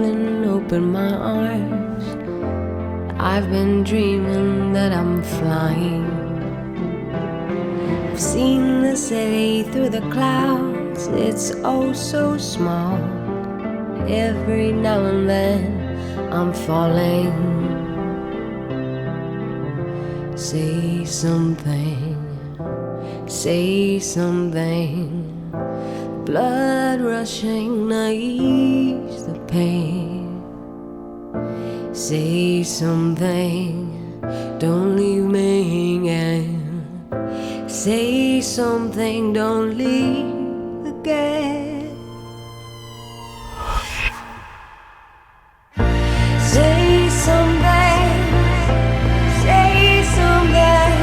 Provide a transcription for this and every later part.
fling open my arms. I've been dreaming that I'm flying. I've seen the city through the clouds. It's oh so small. Every now and then I'm falling. Say something, say something. Blood rushing to ease the pain. Say something, don't leave me hanging. Say something, don't leave again. Say something, say something.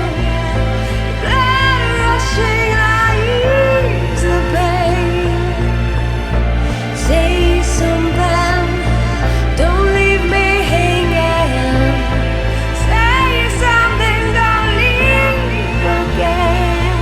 Blood rushing to ease the pain. Say something, don't leave me hanging. Say something, don't leave again.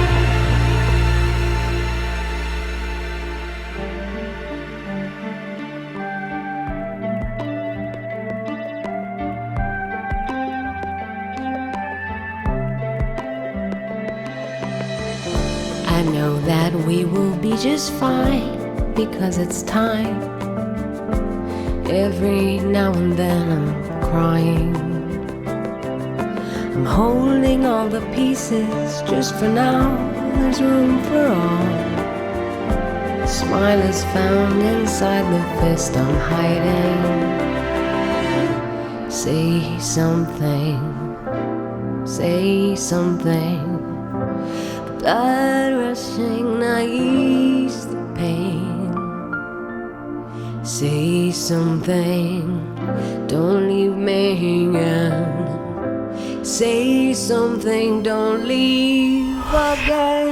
I know that we will be just fine, because it's time. Every now and then I'm crying. I'm holding all the pieces, just for now. There's room for all. Smile is found inside the fist I'm hiding. Say something, say something. Blood rushing to ease the pain. Say something, don't leave me hanging. Say something, don't leave again.